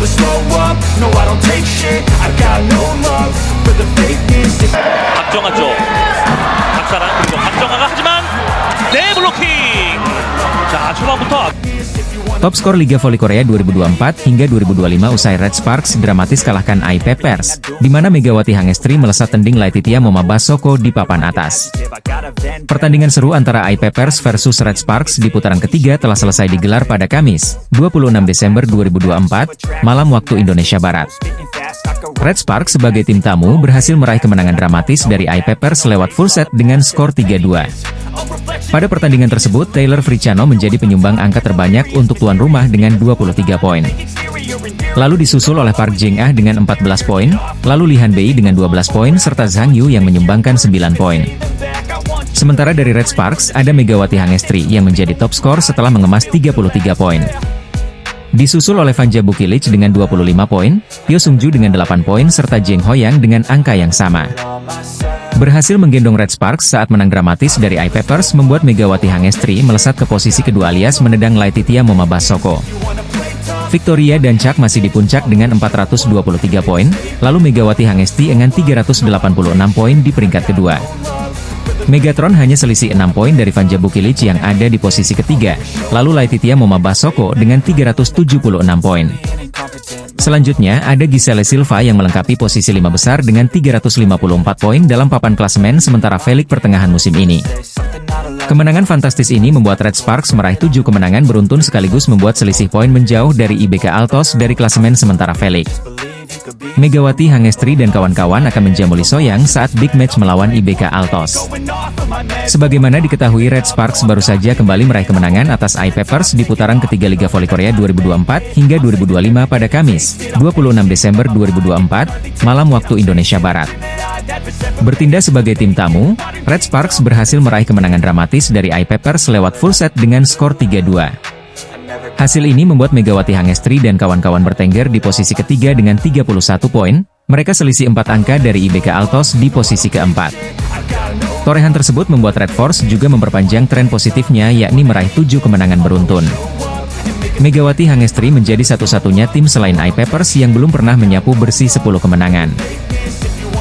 never slow up, no I don't take shit. I got no love for the fakeness. 박정아 쪽 박사랑 그리고 박정아가 하지만 네 블로킹. 자 초반부터 Top skor Liga Voli Korea 2024 hingga 2025 usai Red Sparks dramatis kalahkan IP Papers, di mana Megawati Hangestri melesat tending Laetitia Momabasoko di papan atas. Pertandingan seru antara IP Papers versus Red Sparks di putaran ketiga telah selesai digelar pada Kamis, 26 Desember 2024, malam waktu Indonesia Barat. Red Sparks sebagai tim tamu berhasil meraih kemenangan dramatis dari IP Papers lewat full set dengan skor 3-2. Pada pertandingan tersebut, Taylor Friciano menjadi penyumbang angka terbanyak untuk tuan rumah dengan 23 poin. Lalu disusul oleh Park Jing-ah dengan 14 poin, lalu Lee Han-bei dengan 12 poin serta Zhang Yu yang menyumbangkan 9 poin. Sementara dari Red Sparks, ada Megawati Hangestri yang menjadi top skor setelah mengemas 33 poin. Disusul oleh Vanja Bukilic dengan 25 poin, Pyo Sung-ju dengan 8 poin serta Jeng Hoyang dengan angka yang sama. Berhasil menggendong Red Sparks saat menang dramatis dari IP Papers membuat Megawati Hangestri melesat ke posisi kedua alias menendang Laetitia Momabasoko. Victoria dan Chuck masih di puncak dengan 423 poin, lalu Megawati Hangestri dengan 386 poin di peringkat kedua. Megatron hanya selisih 6 poin dari Vanja Bukilic yang ada di posisi ketiga, lalu Laetitia Momabasoko dengan 376 poin. Selanjutnya ada Giselle Silva yang melengkapi posisi 5 besar dengan 354 poin dalam papan klasemen sementara Felix pertengahan musim ini. Kemenangan fantastis ini membuat Red Sparks meraih 7 kemenangan beruntun sekaligus membuat selisih poin menjauh dari IBK Altos dari klasemen sementara Felix. Megawati Hangestri dan kawan-kawan akan menjamu Lee So-yang saat big match melawan IBK Altos. Sebagaimana diketahui, Red Sparks baru saja kembali meraih kemenangan atas IP Papers di putaran ketiga Liga Voli Korea 2024 hingga 2025 pada Kamis, 26 Desember 2024, malam waktu Indonesia Barat. Bertindak sebagai tim tamu, Red Sparks berhasil meraih kemenangan dramatis dari IP Papers lewat full set dengan skor 3-2. Hasil ini membuat Megawati Hangestri dan kawan-kawan bertengger di posisi ketiga dengan 31 poin, mereka selisih 4 angka dari IBK Altos di posisi keempat. Torehan tersebut membuat Red Force juga memperpanjang tren positifnya yakni meraih 7 kemenangan beruntun. Megawati Hangestri menjadi satu-satunya tim selain IP Papers yang belum pernah menyapu bersih 10 kemenangan.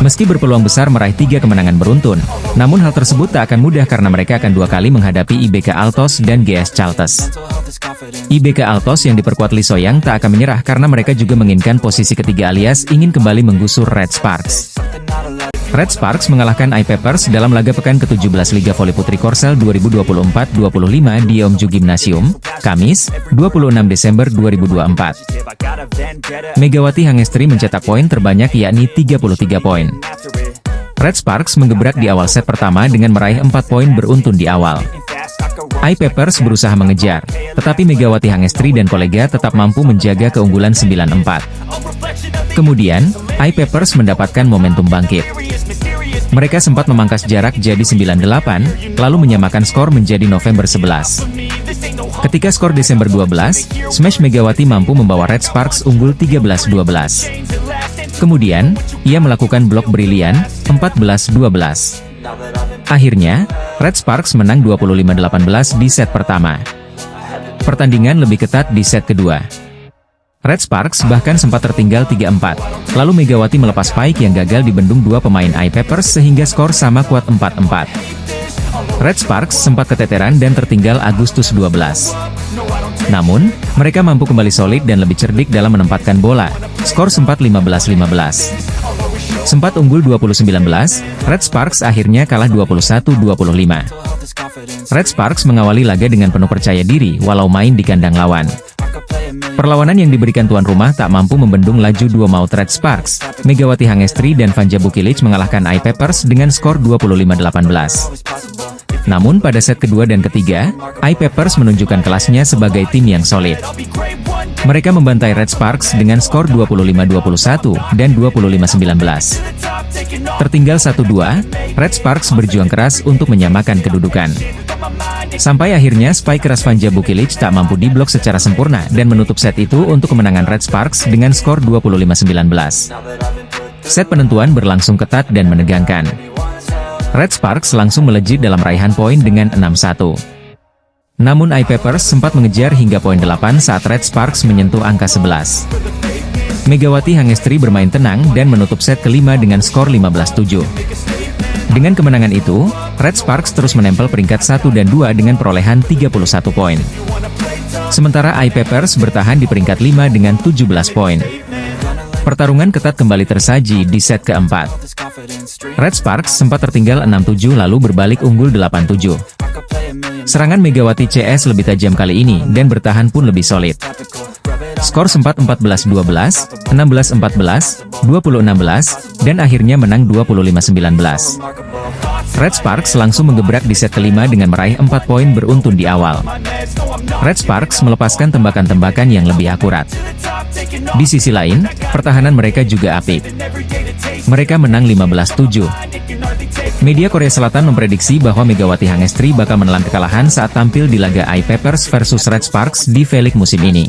Meski berpeluang besar meraih 3 kemenangan beruntun, namun hal tersebut tak akan mudah karena mereka akan 2 kali menghadapi IBK Altos dan GS Chaltes. IBK Altos yang diperkuat Lee So-yang tak akan menyerah karena mereka juga menginginkan posisi ketiga alias ingin kembali menggusur Red Sparks. Red Sparks mengalahkan IP Papers dalam laga pekan ke-17 Liga Voli Putri Korsel 2024-25 di Yeomju Gymnasium, Kamis, 26 Desember 2024. Megawati Hangestri mencetak poin terbanyak yakni 33 poin. Red Sparks menggebrak di awal set pertama dengan meraih 4 poin beruntun di awal. IP Papers berusaha mengejar, tetapi Megawati Hangestri dan kolega tetap mampu menjaga keunggulan 9-4. Kemudian, IP Papers mendapatkan momentum bangkit. Mereka sempat memangkas jarak jadi 9-8, lalu menyamakan skor menjadi November 11. Ketika skor Desember 12, smash Megawati mampu membawa Red Sparks unggul 13-12. Kemudian, ia melakukan blok brilian, 14-12. Akhirnya, Red Sparks menang 25-18 di set pertama. Pertandingan lebih ketat di set kedua. Red Sparks bahkan sempat tertinggal 3-4, lalu Megawati melepas spike yang gagal dibendung 2 pemain IP Papers sehingga skor sama kuat 4-4. Red Sparks sempat keteteran dan tertinggal Agustus 12. Namun, mereka mampu kembali solid dan lebih cerdik dalam menempatkan bola, skor sempat 15-15. Sempat unggul 20-19, Red Sparks akhirnya kalah 21-25. Red Sparks mengawali laga dengan penuh percaya diri walau main di kandang lawan. Perlawanan yang diberikan tuan rumah tak mampu membendung laju dua maut Red Sparks. Megawati Hangestri dan Vanja Bukilic mengalahkan IP Papers dengan skor 25-18. Namun pada set kedua dan ketiga, IP Papers menunjukkan kelasnya sebagai tim yang solid. Mereka membantai Red Sparks dengan skor 25-21 dan 25-19. Tertinggal 1-2, Red Sparks berjuang keras untuk menyamakan kedudukan. Sampai akhirnya spike keras Vanja Bukilic tak mampu diblok secara sempurna dan menutup set itu untuk kemenangan Red Sparks dengan skor 25-19. Set penentuan berlangsung ketat dan menegangkan. Red Sparks langsung melejit dalam raihan poin dengan 6-1. Namun IP Papers sempat mengejar hingga poin 8 saat Red Sparks menyentuh angka 11. Megawati Hangestri bermain tenang dan menutup set kelima dengan skor 15-7. Dengan kemenangan itu, Red Sparks terus menempel peringkat 1 dan 2 dengan perolehan 31 poin. Sementara iPappers bertahan di peringkat 5 dengan 17 poin. Pertarungan ketat kembali tersaji di set keempat. Red Sparks sempat tertinggal 6-7 lalu berbalik unggul 8-7. Serangan Megawati CS lebih tajam kali ini dan bertahan pun lebih solid. Skor sempat 14-12, 16-14, 20-16, dan akhirnya menang 25-19. Red Sparks langsung menggebrak di set kelima dengan meraih 4 poin beruntun di awal. Red Sparks melepaskan tembakan-tembakan yang lebih akurat. Di sisi lain, pertahanan mereka juga apik. Mereka menang 15-7. Media Korea Selatan memprediksi bahwa Megawati Hangestri bakal menelan kekalahan saat tampil di laga iPappers versus Red Sparks di V-League musim ini.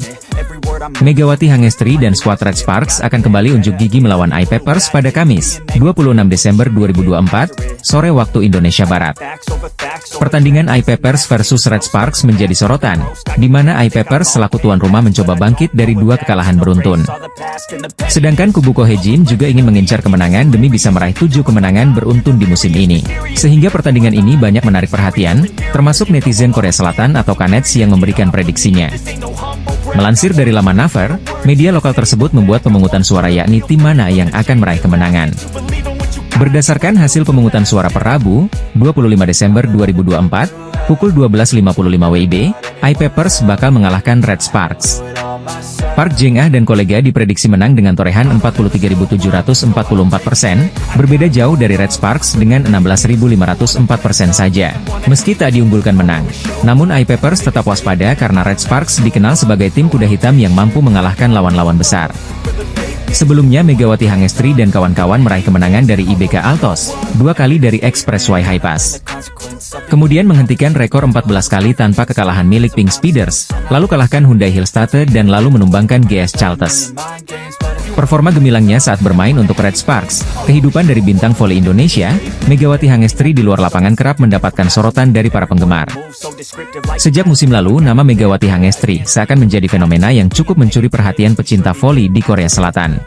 Megawati Hangestri dan skuad Red Sparks akan kembali unjuk gigi melawan iPappers pada Kamis, 26 Desember 2024, sore waktu Indonesia Barat. Pertandingan iPappers versus Red Sparks menjadi sorotan, di mana iPappers selaku tuan rumah mencoba bangkit dari 2 kekalahan beruntun. Sedangkan kubu Kohejin juga ingin mengincar kemenangan demi bisa meraih 7 kemenangan beruntun di musim ini. Sehingga pertandingan ini banyak menarik perhatian, termasuk netizen Korea Selatan atau Kanets yang memberikan prediksinya. Melansir dari laman Naver, media lokal tersebut membuat pemungutan suara yakni tim mana yang akan meraih kemenangan. Berdasarkan hasil pemungutan suara per Rabu, 25 Desember 2024, pukul 12.55 WIB, iPappers bakal mengalahkan Red Sparks. Park Jeng-ah dan kolega diprediksi menang dengan torehan 43.744%, berbeda jauh dari Red Sparks dengan 16.504% saja. Meski tak diunggulkan menang, namun iPappers tetap waspada karena Red Sparks dikenal sebagai tim kuda hitam yang mampu mengalahkan lawan-lawan besar. Sebelumnya Megawati Hangestri dan kawan-kawan meraih kemenangan dari IBK Altos, 2 kali dari Expressway Hi-Pass. Kemudian menghentikan rekor 14 kali tanpa kekalahan milik Pink Speeders, lalu kalahkan Hyundai Hillstatte dan lalu menumbangkan GS Chalters. Performa gemilangnya saat bermain untuk Red Sparks, kehidupan dari bintang voli Indonesia, Megawati Hangestri di luar lapangan kerap mendapatkan sorotan dari para penggemar. Sejak musim lalu, nama Megawati Hangestri seakan menjadi fenomena yang cukup mencuri perhatian pecinta voli di Korea Selatan.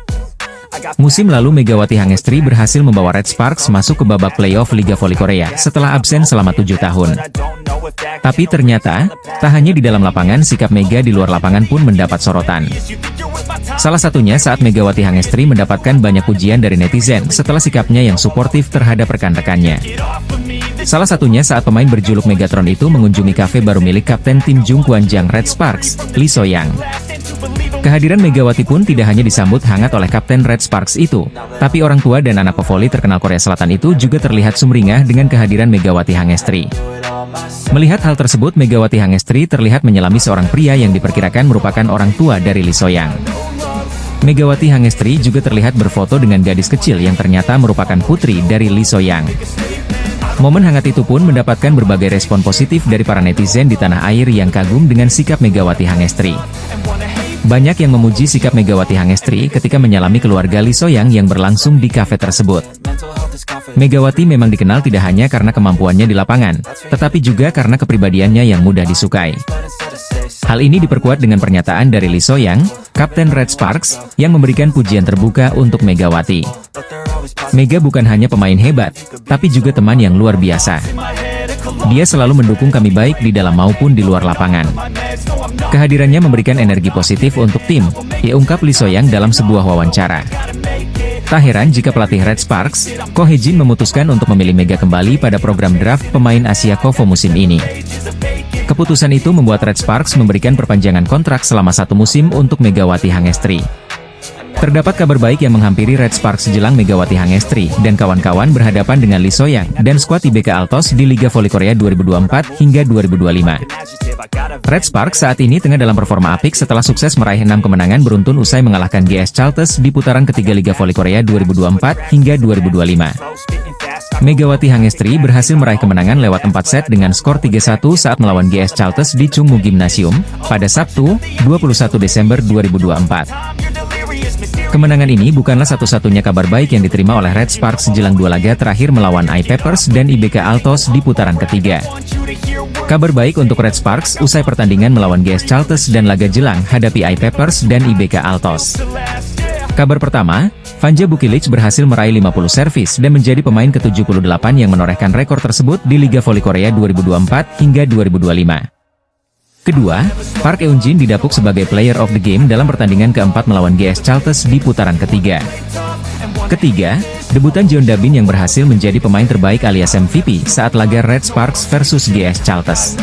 Musim lalu Megawati Hangestri berhasil membawa Red Sparks masuk ke babak playoff Liga Voli Korea setelah absen selama 7 tahun. Tapi ternyata, tak hanya di dalam lapangan sikap Mega di luar lapangan pun mendapat sorotan. Salah satunya saat Megawati Hangestri mendapatkan banyak pujian dari netizen setelah sikapnya yang suportif terhadap rekan-rekannya. Salah satunya saat pemain berjuluk Megatron itu mengunjungi kafe baru milik kapten tim Jungkwanjang Red Sparks, Lee So-young. Kehadiran Megawati pun tidak hanya disambut hangat oleh kapten Red Sparks itu, tapi orang tua dan anak pevoli terkenal Korea Selatan itu juga terlihat sumringah dengan kehadiran Megawati Hangestri. Melihat hal tersebut, Megawati Hangestri terlihat menyelami seorang pria yang diperkirakan merupakan orang tua dari Lee So-young. Megawati Hangestri juga terlihat berfoto dengan gadis kecil yang ternyata merupakan putri dari Lee So-young. Momen hangat itu pun mendapatkan berbagai respon positif dari para netizen di tanah air yang kagum dengan sikap Megawati Hangestri. Banyak yang memuji sikap Megawati Hangestri ketika menyalami keluarga Lee So-young yang berlangsung di kafe tersebut. Megawati memang dikenal tidak hanya karena kemampuannya di lapangan, tetapi juga karena kepribadiannya yang mudah disukai. Hal ini diperkuat dengan pernyataan dari Lee So-young, kapten Red Sparks, yang memberikan pujian terbuka untuk Megawati. Mega bukan hanya pemain hebat, tapi juga teman yang luar biasa. Dia selalu mendukung kami baik di dalam maupun di luar lapangan. Kehadirannya memberikan energi positif untuk tim, ia ungkap Lee So-young dalam sebuah wawancara. Tak heran jika pelatih Red Sparks, Ko Hye-jin memutuskan untuk memilih Mega kembali pada program draft pemain Asia KOFO musim ini. Keputusan itu membuat Red Sparks memberikan perpanjangan kontrak selama 1 musim untuk Megawati Hangestri. Terdapat kabar baik yang menghampiri Red Sparks jelang Megawati Hangestri dan kawan-kawan berhadapan dengan Lee So-young dan skuad IBK Altos di Liga Voli Korea 2024 hingga 2025. Red Sparks saat ini tengah dalam performa apik setelah sukses meraih 6 kemenangan beruntun usai mengalahkan GS Chalters di putaran ketiga Liga Voli Korea 2024 hingga 2025. Megawati Hangestri berhasil meraih kemenangan lewat 4 set dengan skor 3-1 saat melawan GS Chalters di Chungmu Gymnasium pada Sabtu, 21 Desember 2024. Kemenangan ini bukanlah satu-satunya kabar baik yang diterima oleh Red Sparks jelang 2 laga terakhir melawan iPappers dan IBK Altos di putaran ketiga. Kabar baik untuk Red Sparks usai pertandingan melawan GS Chalters dan laga jelang hadapi iPappers dan IBK Altos. Kabar pertama, Vanja Bukilic berhasil meraih 50 servis dan menjadi pemain ke-78 yang menorehkan rekor tersebut di Liga Voli Korea 2024 hingga 2025. Kedua, Park Eun-jin didapuk sebagai Player of the Game dalam pertandingan keempat melawan GS Chalters di putaran ketiga. Ketiga, debutan Jeon Da-bin yang berhasil menjadi pemain terbaik alias MVP saat laga Red Sparks versus GS Chalters.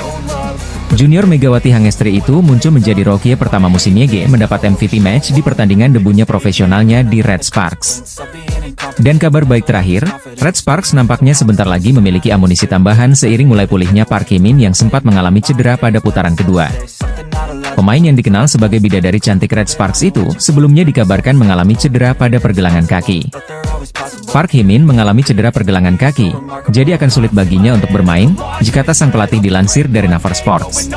Junior Megawati Hangestri itu muncul menjadi rookie pertama musim YG mendapat MVP match di pertandingan debunya profesionalnya di Red Sparks. Dan kabar baik terakhir, Red Sparks nampaknya sebentar lagi memiliki amunisi tambahan seiring mulai pulihnya Park Hee-min yang sempat mengalami cedera pada putaran kedua. Pemain yang dikenal sebagai bidadari cantik Red Sparks itu sebelumnya dikabarkan mengalami cedera pada pergelangan kaki. Park Hee-min mengalami cedera pergelangan kaki, jadi akan sulit baginya untuk bermain, jika sang pelatih dilansir dari Naver Sports.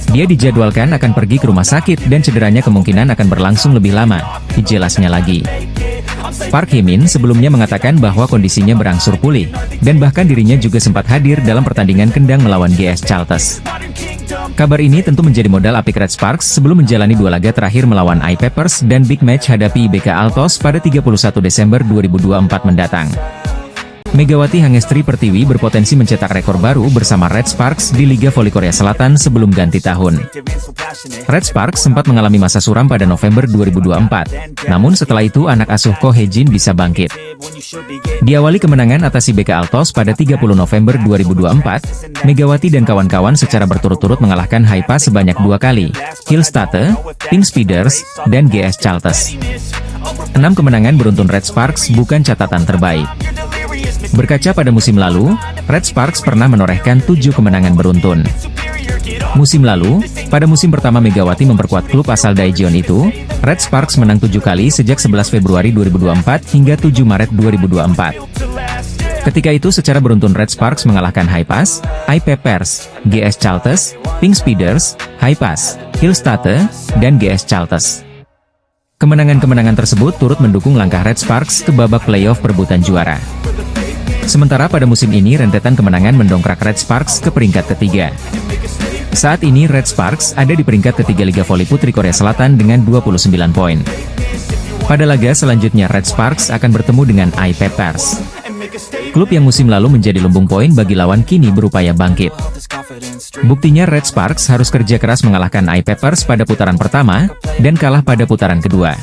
Dia dijadwalkan akan pergi ke rumah sakit dan cederanya kemungkinan akan berlangsung lebih lama, dijelasnya lagi. Park Hee-min sebelumnya mengatakan bahwa kondisinya berangsur pulih, dan bahkan dirinya juga sempat hadir dalam pertandingan kendang melawan GS Chalters. Kabar ini tentu menjadi modal apik Red Sparks sebelum menjalani dua laga terakhir melawan I-Peppers dan Big Match hadapi IBK Altos pada 31 Desember 2024 mendatang. Megawati Hangestri Pertiwi berpotensi mencetak rekor baru bersama Red Sparks di Liga Voli Korea Selatan sebelum ganti tahun. Red Sparks sempat mengalami masa suram pada November 2024, namun setelah itu anak asuh Ko Hye-jin bisa bangkit. Diawali kemenangan atas IBK Altos pada 30 November 2024, Megawati dan kawan-kawan secara berturut-turut mengalahkan Haipa sebanyak 2 kali, Hillstate, Pink Speeders, dan GS Chalters. 6 kemenangan beruntun Red Sparks bukan catatan terbaik. Berkaca pada musim lalu, Red Sparks pernah menorehkan 7 kemenangan beruntun. Musim lalu, pada musim pertama Megawati memperkuat klub asal Daejeon itu, Red Sparks menang 7 kali sejak 11 Februari 2024 hingga 7 Maret 2024. Ketika itu secara beruntun Red Sparks mengalahkan Haipas, I-Peppers, GS Chalters, Pink Speeders, Haipas, Hillstate, dan GS Chalters. Kemenangan-kemenangan tersebut turut mendukung langkah Red Sparks ke babak playoff perebutan juara. Sementara pada musim ini rentetan kemenangan mendongkrak Red Sparks ke peringkat ketiga. Saat ini Red Sparks ada di peringkat ketiga Liga Voli Putri Korea Selatan dengan 29 poin. Pada laga selanjutnya Red Sparks akan bertemu dengan I-Peppers. Klub yang musim lalu menjadi lumbung poin bagi lawan kini berupaya bangkit. Buktinya Red Sparks harus kerja keras mengalahkan I-Peppers pada putaran pertama, dan kalah pada putaran kedua.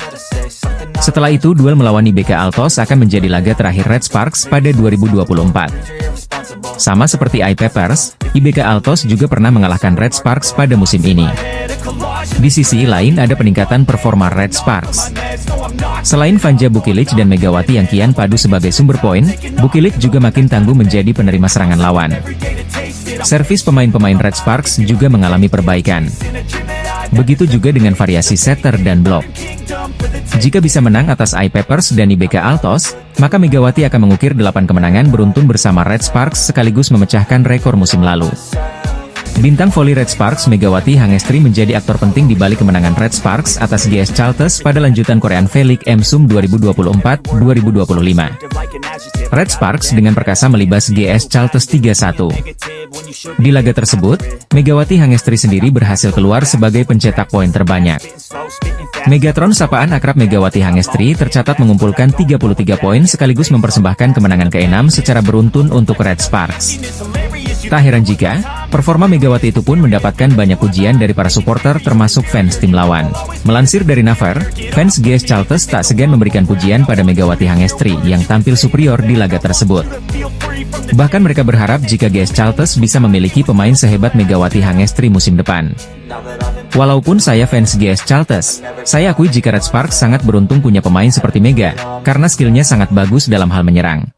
Setelah itu duel melawan IBK Altos akan menjadi laga terakhir Red Sparks pada 2024. Sama seperti I-Peppers, IBK Altos juga pernah mengalahkan Red Sparks pada musim ini. Di sisi lain ada peningkatan performa Red Sparks. Selain Vanja Bukilic dan Megawati yang kian padu sebagai sumber poin, Bukilic juga makin tangguh menjadi penerima serangan lawan. Servis pemain-pemain Red Sparks juga mengalami perbaikan. Begitu juga dengan variasi setter dan blok. Jika bisa menang atas I-Peppers dan IBK Altos, maka Megawati akan mengukir 8 kemenangan beruntun bersama Red Sparks sekaligus memecahkan rekor musim lalu. Bintang voli Red Sparks Megawati Hangestri menjadi aktor penting di balik kemenangan Red Sparks atas GS Chalters pada lanjutan Korean V-League MSUM 2024-2025. Red Sparks dengan perkasa melibas GS Chalters 3-1. Di laga tersebut, Megawati Hangestri sendiri berhasil keluar sebagai pencetak poin terbanyak. Megatron sapaan akrab Megawati Hangestri tercatat mengumpulkan 33 poin sekaligus mempersembahkan kemenangan ke-6 secara beruntun untuk Red Sparks. Tak heran jika, performa Megawati itu pun mendapatkan banyak pujian dari para supporter termasuk fans tim lawan. Melansir dari Naver, fans GS Chalters tak segan memberikan pujian pada Megawati Hangestri yang tampil superior di laga tersebut. Bahkan mereka berharap jika GS Chalters bisa memiliki pemain sehebat Megawati Hangestri musim depan. Walaupun saya fans GS Chalters, saya akui jika Red Sparks sangat beruntung punya pemain seperti Mega, karena skillnya sangat bagus dalam hal menyerang.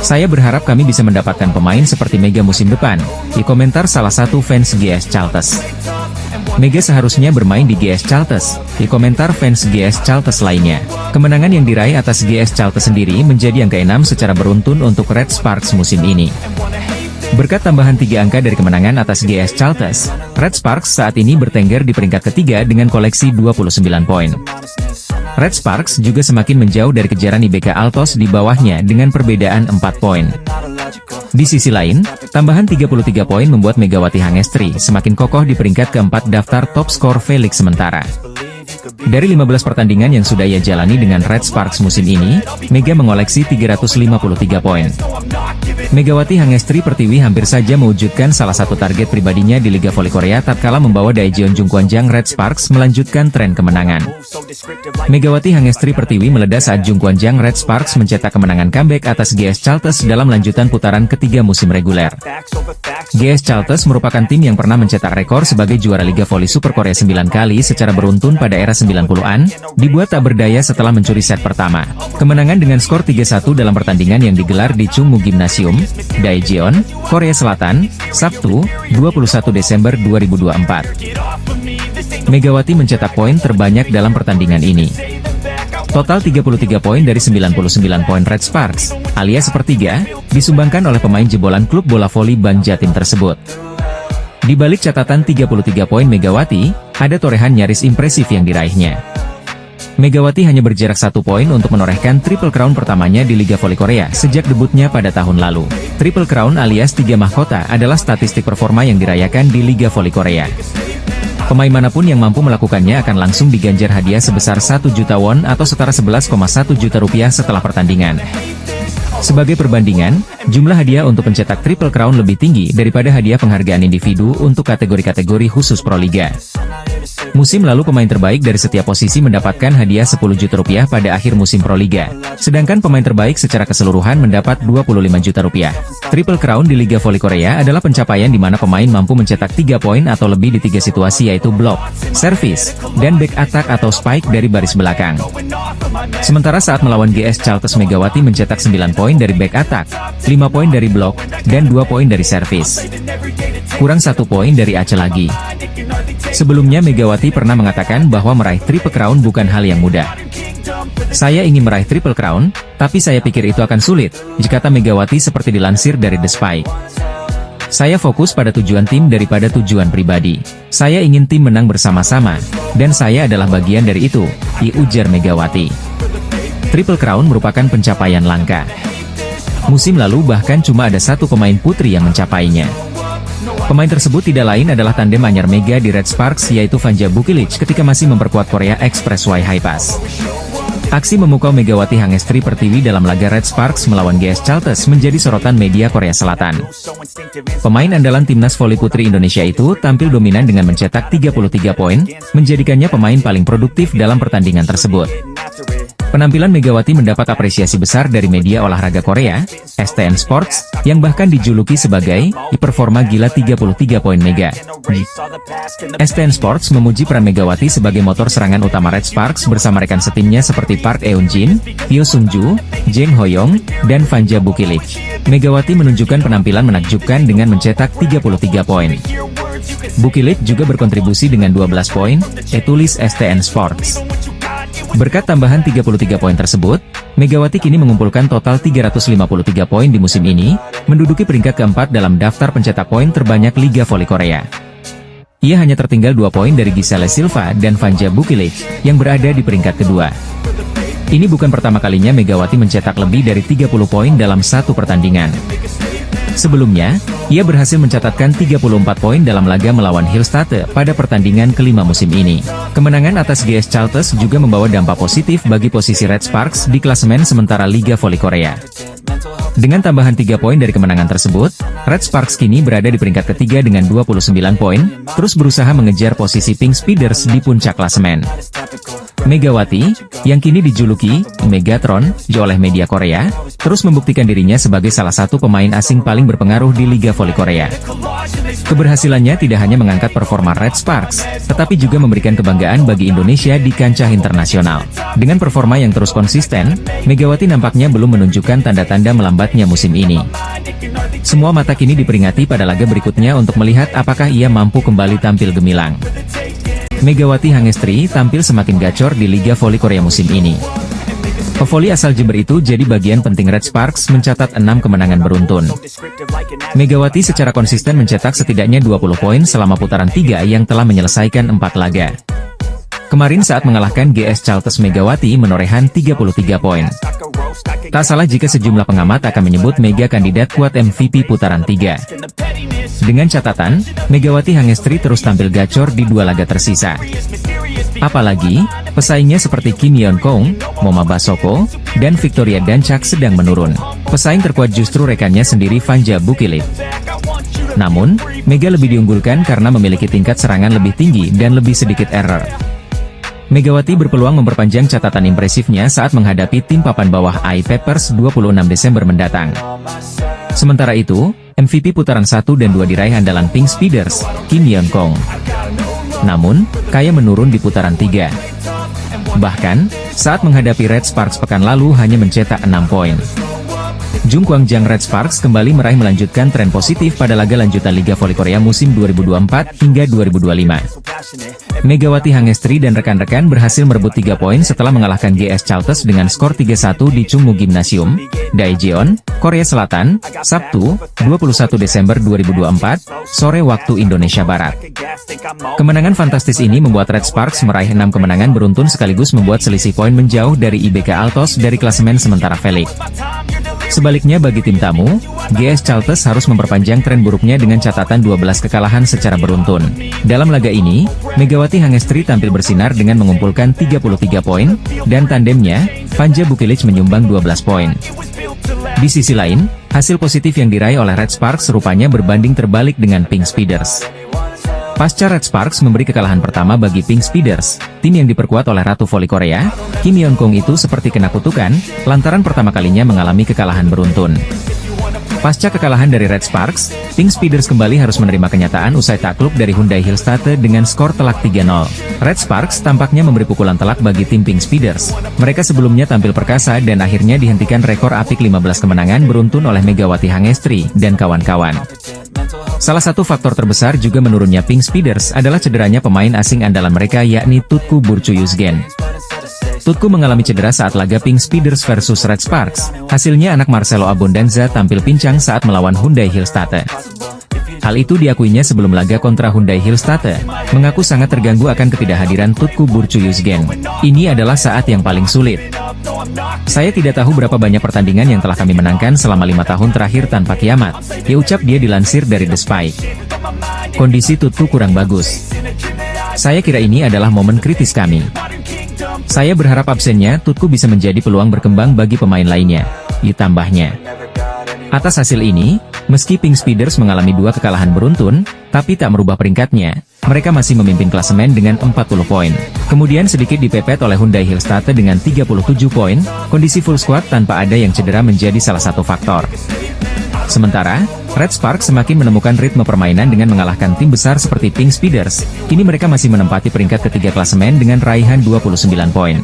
Saya berharap kami bisa mendapatkan pemain seperti Mega musim depan, di komentar salah satu fans GS Chalters. Mega seharusnya bermain di GS Chalters, di komentar fans GS Chalters lainnya. Kemenangan yang diraih atas GS Chalters sendiri menjadi yang ke-6 secara beruntun untuk Red Sparks musim ini. Berkat tambahan 3 angka dari kemenangan atas GS Chalters, Red Sparks saat ini bertengger di peringkat ketiga dengan koleksi 29 poin. Red Sparks juga semakin menjauh dari kejaran IBK Altos di bawahnya dengan perbedaan 4 poin. Di sisi lain, tambahan 33 poin membuat Megawati Hangestri semakin kokoh di peringkat keempat daftar top skor V-League sementara. Dari 15 pertandingan yang sudah ia jalani dengan Red Sparks musim ini, Mega mengoleksi 353 poin. Megawati Hangestri Pertiwi hampir saja mewujudkan salah satu target pribadinya di Liga Voli Korea tatkala membawa Daejeon Jungkwanjang Red Sparks melanjutkan tren kemenangan. Megawati Hangestri Pertiwi meledak saat Jungkwanjang Red Sparks mencetak kemenangan comeback atas GS Chalters dalam lanjutan putaran ketiga musim reguler. GS Chalters merupakan tim yang pernah mencetak rekor sebagai juara Liga Voli Super Korea 9 kali secara beruntun pada era 90-an, dibuat tak berdaya setelah mencuri set pertama. Kemenangan dengan skor 3-1 dalam pertandingan yang digelar di Chungmu Gymnasium, Daejeon, Korea Selatan, Sabtu, 21 Desember 2024. Megawati mencetak poin terbanyak dalam pertandingan ini. Total 33 poin dari 99 poin Red Sparks, alias sepertiga, disumbangkan oleh pemain jebolan klub bola voli Ban Jatim tersebut. Di balik catatan 33 poin Megawati, ada torehan nyaris impresif yang diraihnya. Megawati hanya berjarak 1 poin untuk menorehkan Triple Crown pertamanya di Liga Voli Korea sejak debutnya pada tahun lalu. Triple Crown alias 3 mahkota adalah statistik performa yang dirayakan di Liga Voli Korea. Pemain manapun yang mampu melakukannya akan langsung diganjar hadiah sebesar 1 juta won atau setara 11,1 juta rupiah setelah pertandingan. Sebagai perbandingan, jumlah hadiah untuk pencetak Triple Crown lebih tinggi daripada hadiah penghargaan individu untuk kategori-kategori khusus Pro Liga. Musim lalu pemain terbaik dari setiap posisi mendapatkan hadiah 10 juta rupiah pada akhir musim Pro Liga, sedangkan pemain terbaik secara keseluruhan mendapat 25 juta rupiah. Triple Crown di Liga Voli Korea adalah pencapaian di mana pemain mampu mencetak 3 poin atau lebih di 3 situasi yaitu blok, service, dan back attack atau spike dari baris belakang. Sementara saat melawan GS Chalters Megawati mencetak 9 poin dari back attack, 5 poin dari blok, dan 2 poin dari service. Kurang 1 poin dari Aceh lagi. Sebelumnya Megawati pernah mengatakan bahwa meraih Triple Crown bukan hal yang mudah. Saya ingin meraih Triple Crown, tapi saya pikir itu akan sulit, kata Megawati seperti dilansir dari The Spike. Saya fokus pada tujuan tim daripada tujuan pribadi. Saya ingin tim menang bersama-sama, dan saya adalah bagian dari itu, ujar Megawati. Triple Crown merupakan pencapaian langka. Musim lalu bahkan cuma ada 1 pemain putri yang mencapainya. Pemain tersebut tidak lain adalah tandem anyar Mega di Red Sparks yaitu Vanja Bukilic ketika masih memperkuat Korea Expressway High Pass. Aksi memukau Megawati Hangestri Pertiwi dalam laga Red Sparks melawan GS Chalters menjadi sorotan media Korea Selatan. Pemain andalan timnas voli putri Indonesia itu tampil dominan dengan mencetak 33 poin, menjadikannya pemain paling produktif dalam pertandingan tersebut. Penampilan Megawati mendapat apresiasi besar dari media olahraga Korea, STN Sports, yang bahkan dijuluki sebagai performa gila 33 poin Mega. STN Sports memuji peran Megawati sebagai motor serangan utama Red Sparks bersama rekan setimnya seperti Park Eun-jin, Hyo Sung-ju, Jang Ho-young, dan Vanja Bukilic. Megawati menunjukkan penampilan menakjubkan dengan mencetak 33 poin. Bukilic juga berkontribusi dengan 12 poin, tulis STN Sports. Berkat tambahan 33 poin tersebut, Megawati kini mengumpulkan total 353 poin di musim ini, menduduki peringkat keempat dalam daftar pencetak poin terbanyak Liga Voli Korea. Ia hanya tertinggal 2 poin dari Giselle Silva dan Vanja Bukilic, yang berada di peringkat kedua. Ini bukan pertama kalinya Megawati mencetak lebih dari 30 poin dalam satu pertandingan. Sebelumnya, ia berhasil mencatatkan 34 poin dalam laga melawan Hillstate pada pertandingan kelima musim ini. Kemenangan atas GS Chalters juga membawa dampak positif bagi posisi Red Sparks di klasemen sementara Liga Voli Korea. Dengan tambahan 3 poin dari kemenangan tersebut, Red Sparks kini berada di peringkat ketiga dengan 29 poin, terus berusaha mengejar posisi Pink Speeders di puncak klasemen. Megawati, yang kini dijuluki Megatron oleh media Korea, terus membuktikan dirinya sebagai salah satu pemain asing paling berpengaruh di Liga Voli Korea. Keberhasilannya tidak hanya mengangkat performa Red Sparks, tetapi juga memberikan kebanggaan bagi Indonesia di kancah internasional. Dengan performa yang terus konsisten, Megawati nampaknya belum menunjukkan tanda-tanda melambatnya musim ini. Semua mata kini diperingati pada laga berikutnya untuk melihat apakah ia mampu kembali tampil gemilang. Megawati Hangestri tampil semakin gacor di Liga Voli Korea musim ini. Pevoli asal Jember itu jadi bagian penting Red Sparks mencatat 6 kemenangan beruntun. Megawati secara konsisten mencetak setidaknya 20 poin selama putaran 3 yang telah menyelesaikan 4 laga. Kemarin saat mengalahkan GS Chalters Megawati menorehan 33 poin. Tak salah jika sejumlah pengamat akan menyebut Mega kandidat kuat MVP putaran 3. Dengan catatan, Megawati Hangestri terus tampil gacor di 2 laga tersisa. Apalagi, pesaingnya seperti Kim Yeon Kong, Moma Basoko, dan Victoria Dancak sedang menurun. Pesaing terkuat justru rekannya sendiri Fanja Bukilit. Namun, Mega lebih diunggulkan karena memiliki tingkat serangan lebih tinggi dan lebih sedikit error. Megawati berpeluang memperpanjang catatan impresifnya saat menghadapi tim papan bawah I-Peppers 26 Desember mendatang. Sementara itu, MVP putaran 1 dan 2 diraih andalan Pink Speeders, Kim Yeon Kong. Namun, Kaya menurun di putaran 3. Bahkan, saat menghadapi Red Sparks pekan lalu hanya mencetak 6 poin. Jung Kwang-jang Red Sparks kembali meraih melanjutkan tren positif pada laga lanjutan Liga Voli Korea musim 2024 hingga 2025. Megawati Hangestri dan rekan-rekan berhasil merebut 3 poin setelah mengalahkan GS Chalters dengan skor 3-1 di Chungmu Gymnasium, Daejeon, Korea Selatan, Sabtu, 21 Desember 2024, sore waktu Indonesia Barat. Kemenangan fantastis ini membuat Red Sparks meraih 6 kemenangan beruntun sekaligus membuat selisih poin menjauh dari IBK Altos dari klasemen sementara Felix. Sebaliknya bagi tim tamu, GS Chalters harus memperpanjang tren buruknya dengan catatan 12 kekalahan secara beruntun. Dalam laga ini, Megawati Hangestri tampil bersinar dengan mengumpulkan 33 poin, dan tandemnya, Fanja Bukilit menyumbang 12 poin. Di sisi lain, hasil positif yang diraih oleh Red Sparks rupanya berbanding terbalik dengan Pink Speeders. Pasca Red Sparks memberi kekalahan pertama bagi Pink Speeders, tim yang diperkuat oleh Ratu Voli Korea, Kim Yeon Kong itu seperti kena kutukan, lantaran pertama kalinya mengalami kekalahan beruntun. Pasca kekalahan dari Red Sparks, Pink Speeders kembali harus menerima kenyataan usai takluk dari Hyundai Hillstate dengan skor telak 3-0. Red Sparks tampaknya memberi pukulan telak bagi tim Pink Speeders. Mereka sebelumnya tampil perkasa dan akhirnya dihentikan rekor apik 15 kemenangan beruntun oleh Megawati Hangestri dan kawan-kawan. Salah satu faktor terbesar juga menurunnya Pink Speeders adalah cederanya pemain asing andalan mereka yakni Tutku Burcu-Yuzgen. Tutku mengalami cedera saat laga Pink Speeders versus Red Sparks. Hasilnya anak Marcelo Abondanza tampil pincang saat melawan Hyundai Hillstate. Hal itu diakuinya sebelum laga kontra Hyundai Hillstate, mengaku sangat terganggu akan ketidakhadiran Tutku Burcu-Yuzgen. Ini adalah saat yang paling sulit. Saya tidak tahu berapa banyak pertandingan yang telah kami menangkan selama 5 tahun terakhir tanpa kiamat, ya ucap dia dilansir dari The Spike. Kondisi Tutku kurang bagus. Saya kira ini adalah momen kritis kami. Saya berharap absennya Tutku bisa menjadi peluang berkembang bagi pemain lainnya, ditambahnya. Atas hasil ini, meski Pink Speeders mengalami 2 kekalahan beruntun, tapi tak merubah peringkatnya. Mereka masih memimpin klasemen dengan 40 poin. Kemudian sedikit dipepet oleh Hyundai Hillstate dengan 37 poin, kondisi full squad tanpa ada yang cedera menjadi salah satu faktor. Sementara, Red Sparks semakin menemukan ritme permainan dengan mengalahkan tim besar seperti Pink Speeders. Kini mereka masih menempati peringkat ketiga klasemen dengan raihan 29 poin.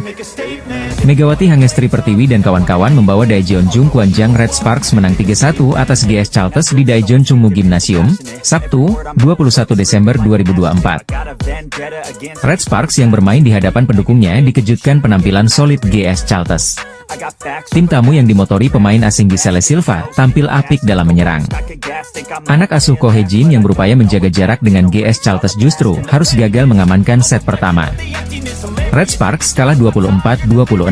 Megawati Hangestri Pertiwi dan kawan-kawan membawa Daejeon Jung Kwang-jang Red Sparks menang 3-1 atas GS Chalters di Daejeon Chungmu Gymnasium, Sabtu, 21 Desember 2024. Red Sparks yang bermain di hadapan pendukungnya dikejutkan penampilan solid GS Chalters. Tim tamu yang dimotori pemain asing Giselle Silva tampil apik dalam menyerang. Anak asuh Ko Hye-jin yang berupaya menjaga jarak dengan GS Chalters justru harus gagal mengamankan set pertama. Red Sparks kalah 24-26.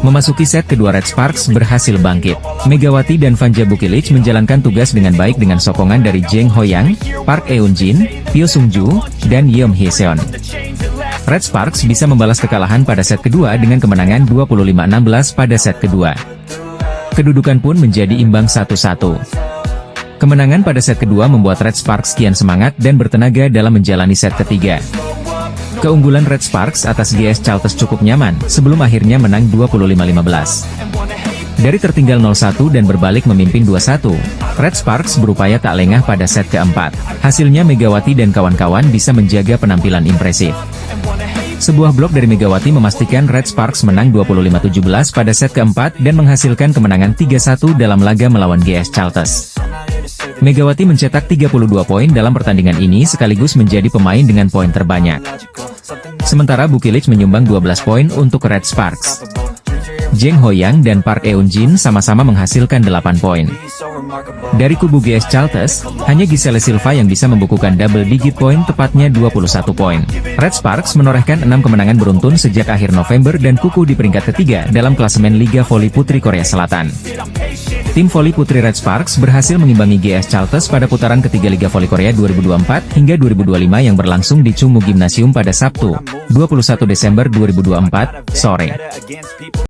Memasuki set kedua Red Sparks berhasil bangkit. Megawati dan Fanja Bukilit menjalankan tugas dengan baik dengan sokongan dari Jeng Ho-yang, Park Eun-jin, Pyo Sung-ju, dan Yeom Hye-seon. Red Sparks bisa membalas kekalahan pada set kedua dengan kemenangan 25-16 pada set kedua. Kedudukan pun menjadi imbang 1-1. Kemenangan pada set kedua membuat Red Sparks kian semangat dan bertenaga dalam menjalani set ketiga. Keunggulan Red Sparks atas GS Chalters cukup nyaman, sebelum akhirnya menang 25-15. Dari tertinggal 0-1 dan berbalik memimpin 2-1, Red Sparks berupaya tak lengah pada set keempat. Hasilnya Megawati dan kawan-kawan bisa menjaga penampilan impresif. Sebuah blok dari Megawati memastikan Red Sparks menang 25-17 pada set keempat dan menghasilkan kemenangan 3-1 dalam laga melawan GS Chalters. Megawati mencetak 32 poin dalam pertandingan ini sekaligus menjadi pemain dengan poin terbanyak. Sementara Bukilit menyumbang 12 poin untuk Red Sparks. Jeng Ho-yang dan Park Eun-jin sama-sama menghasilkan 8 poin. Dari kubu GS Chalters, hanya Giselle Silva yang bisa membukukan double digit poin tepatnya 21 poin. Red Sparks menorehkan 6 kemenangan beruntun sejak akhir November dan kukuh di peringkat ketiga dalam klasemen Liga Voli Putri Korea Selatan. Tim voli putri Red Sparks berhasil mengimbangi GS Chalters pada putaran ketiga Liga Voli Korea 2024 hingga 2025 yang berlangsung di Chungmu Gymnasium pada Sabtu, 21 Desember 2024, sore.